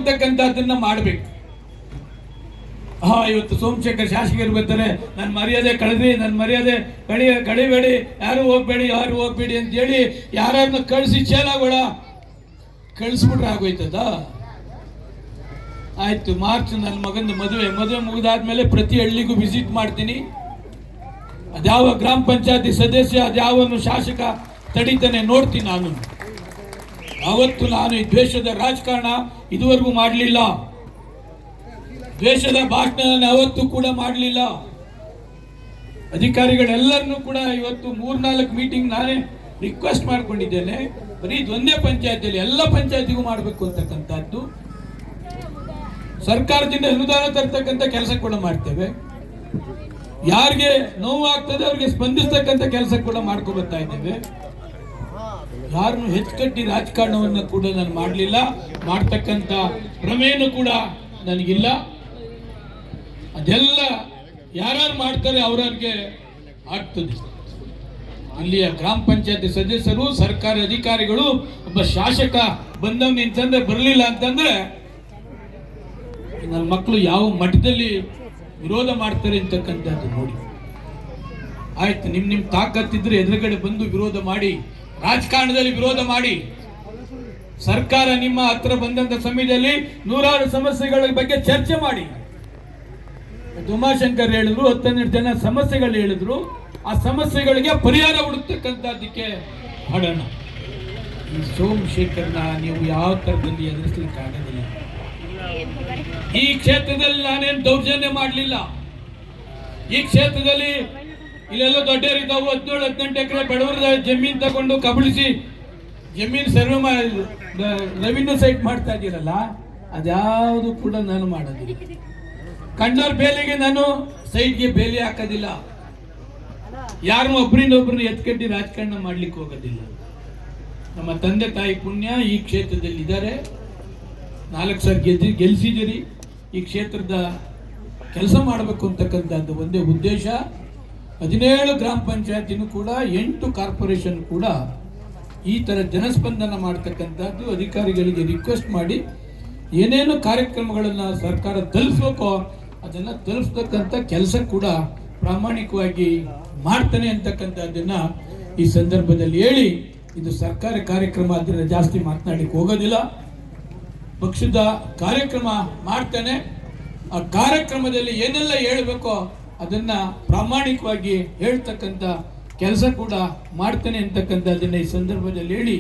ಅಂತಕ್ಕಂಥದ್ದನ್ನ ಮಾಡಬೇಕು. ಇವತ್ತು ಸೋಮಶೇಖರ್ ಶಾಸಕರು ಬರ್ತಾರೆ, ನನ್ನ ಮರ್ಯಾದೆ ಕಳೆದ್ರಿ, ನನ್ನ ಮರ್ಯಾದೆ ಕಳಿಬೇಡಿ, ಯಾರು ಹೋಗ್ಬೇಡಿ ಅಂತ ಹೇಳಿ ಯಾರನ್ನ ಕಳಿಸಿ ಚೇಲಾಗೋಳ ಕಳಿಸ್ಬಿಟ್ರೆ ಆಗೋಯ್ತದ. ಆಯ್ತು, ಮಾರ್ಚ್ ನನ್ನ ಮಗನ ಮದುವೆ ಮುಗಿದಾದ್ಮೇಲೆ ಪ್ರತಿ ಹಳ್ಳಿಗೂ ವಿಸಿಟ್ ಮಾಡ್ತೀನಿ. ಅದ್ಯಾವ ಗ್ರಾಮ ಪಂಚಾಯತಿ ಸದಸ್ಯ, ಅದ್ಯಾವನು ಶಾಸಕ ತಡಿತಾನೆ ನೋಡ್ತೀನಿ. ನಾನು ಈ ದ್ವೇಷದ ರಾಜಕಾರಣ ಇದುವರೆಗೂ ಮಾಡಲಿಲ್ಲ. ದ್ವೇಷದ ಭಾಷಣ ಯಾವತ್ತೂ ಕೂಡ ಮಾಡಲಿಲ್ಲ. ಅಧಿಕಾರಿಗಳೆಲ್ಲರನ್ನೂ ಕೂಡ ಇವತ್ತು 3-4 ಮೀಟಿಂಗ್ ನಾನೇ ರಿಕ್ವೆಸ್ಟ್ ಮಾಡ್ಕೊಂಡಿದ್ದೇನೆ. ಬರೀ ಇದೊಂದೇ ಪಂಚಾಯತಿಯಲ್ಲಿ ಎಲ್ಲ ಪಂಚಾಯತಿಗೂ ಮಾಡಬೇಕು ಅಂತಕ್ಕಂಥದ್ದು. ಸರ್ಕಾರದಿಂದ ಅನುದಾನ ತರ್ತಕ್ಕಂಥ ಕೆಲಸ ಕೂಡ ಮಾಡ್ತೇವೆ. ಯಾರಿಗೆ ನೋವು ಆಗ್ತದೆ ಅವ್ರಿಗೆ ಸ್ಪಂದಿಸ್ತಕ್ಕಂಥ ಕೆಲಸ ಕೂಡ ಮಾಡ್ಕೊ ಬರ್ತಾ ಇದ್ದೇವೆ. ಯಾರನ್ನು ಹೆಚ್ಚುಕಟ್ಟಿ ರಾಜಕಾರಣವನ್ನು ಕೂಡ ನಾನು ಮಾಡಲಿಲ್ಲ, ಮಾಡ್ತಕ್ಕಂಥ ಪ್ರಮೇಯನೂ ಕೂಡ ನನಗಿಲ್ಲ. ಅದೆಲ್ಲ ಯಾರು ಮಾಡ್ತಾರೆ ಅವ್ರವ್ರಿಗೆ ಆಗ್ತದೆ. ಅಲ್ಲಿಯ ಗ್ರಾಮ ಪಂಚಾಯತಿ ಸದಸ್ಯರು, ಸರ್ಕಾರಿ ಅಧಿಕಾರಿಗಳು, ಒಬ್ಬ ಶಾಸಕ ಬಂದವನು ಅಂತಂದ್ರೆ ಬರಲಿಲ್ಲ ಅಂತಂದ್ರೆ ನನ್ನ ಮಕ್ಕಳು ಯಾವ ಮಟ್ಟದಲ್ಲಿ ವಿರೋಧ ಮಾಡ್ತಾರೆ ಅಂತಕ್ಕಂಥದ್ದು ನೋಡಿ. ಆಯ್ತು, ನಿಮ್ ತಾಕತ್ತಿದ್ರೆ ಎದುರುಗಡೆ ಬಂದು ವಿರೋಧ ಮಾಡಿ, ರಾಜಕಾರಣದಲ್ಲಿ ವಿರೋಧ ಮಾಡಿ. ಸರ್ಕಾರ ನಿಮ್ಮ ಹತ್ರ ಬಂದಂತ ಸಮಯದಲ್ಲಿ 100 ಸಮಸ್ಯೆಗಳ ಬಗ್ಗೆ ಚರ್ಚೆ ಮಾಡಿ. ಉಮಾಶಂಕರ್ ಹೇಳಿದ್ರು, 10-12 ಜನ ಸಮಸ್ಯೆಗಳು ಹೇಳಿದ್ರು. ಆ ಸಮಸ್ಯೆಗಳಿಗೆ ಪರಿಹಾರ ಹುಡುಕ್ತಕ್ಕಂಥದ್ದಕ್ಕೆ ಮಾಡೋಣ. ಈ ಸೋಮಶೇಖರ್ನ ನೀವು ಯಾವ ತರದಲ್ಲಿ ಎದುರಿಸಲಿಕ್ಕೆ ಆಗೋದಿಲ್ಲ. ಈ ಕ್ಷೇತ್ರದಲ್ಲಿ ನಾನೇನು ದೌರ್ಜನ್ಯ ಮಾಡಲಿಲ್ಲ. ಈ ಕ್ಷೇತ್ರದಲ್ಲಿ ಇಲ್ಲೆಲ್ಲ ದೊಡ್ಡವರಿದ್ದಾವು, 17-18 ಎಕರೆ ಬಡವರ ಜಮೀನು ತಗೊಂಡು ಕಬಳಿಸಿ ಜಮೀನು ಸರ್ವೆ ರೆವಿನ್ಯೂ ಸೈಟ್ ಮಾಡ್ತಾ ಇದ್ದೀರಲ್ಲ, ಅದ್ಯಾವುದು ಕೂಡ ನಾನು ಮಾಡೋದಿಲ್ಲ. ಕಂಡೋರ್ ಬೇಲಿಗೆ ನಾನು ಸೈಟ್ಗೆ ಬೇಲಿ ಹಾಕೋದಿಲ್ಲ. ಯಾರನ್ನೂ ಒಬ್ಬರನ್ನ ಎತ್ಕಟ್ಟಿ ರಾಜಕಾರಣ ಮಾಡ್ಲಿಕ್ಕೆ ಹೋಗೋದಿಲ್ಲ. ನಮ್ಮ ತಂದೆ ತಾಯಿ ಪುಣ್ಯ ಈ ಕ್ಷೇತ್ರದಲ್ಲಿ ಇದ್ದಾರೆ. 4 ಸಲ ಗೆಲ್ಸಿದ್ದೀರಿ. ಈ ಕ್ಷೇತ್ರದ ಕೆಲಸ ಮಾಡಬೇಕು ಅಂತಕ್ಕಂಥದ್ದು ಒಂದೇ ಉದ್ದೇಶ. 17 ಗ್ರಾಮ ಪಂಚಾಯತಿನೂ ಕೂಡ 8 ಕಾರ್ಪೊರೇಷನ್ ಕೂಡ ಈ ತರ ಜನಸ್ಪಂದನ ಮಾಡ್ತಕ್ಕಂಥದ್ದು. ಅಧಿಕಾರಿಗಳಿಗೆ ರಿಕ್ವೆಸ್ಟ್ ಮಾಡಿ ಏನೇನು ಕಾರ್ಯಕ್ರಮಗಳನ್ನ ಸರ್ಕಾರ ತಲುಪಿಸಬೇಕೋ ಅದನ್ನ ತಲುಪಿಸ್ತಕ್ಕಂಥ ಕೆಲಸ ಕೂಡ ಪ್ರಾಮಾಣಿಕವಾಗಿ ಮಾಡ್ತಾನೆ ಅಂತಕ್ಕಂಥದ್ದನ್ನ ಈ ಸಂದರ್ಭದಲ್ಲಿ ಹೇಳಿ, ಇದು ಸರ್ಕಾರಿ ಕಾರ್ಯಕ್ರಮ ಅದನ್ನ ಜಾಸ್ತಿ ಮಾತನಾಡಲಿಕ್ಕೆ ಹೋಗೋದಿಲ್ಲ. ಪಕ್ಷದ ಕಾರ್ಯಕ್ರಮ ಮಾಡ್ತಾನೆ. ಆ ಕಾರ್ಯಕ್ರಮದಲ್ಲಿ ಏನೆಲ್ಲ ಹೇಳಬೇಕೋ ಅದನ್ನ ಪ್ರಾಮಾಣಿಕವಾಗಿ ಹೇಳ್ತಕ್ಕಂಥ ಕೆಲಸ ಕೂಡ ಮಾಡ್ತಾನೆ ಅಂತಕ್ಕಂಥದ್ದನ್ನ ಈ ಸಂದರ್ಭದಲ್ಲಿ ಹೇಳಿ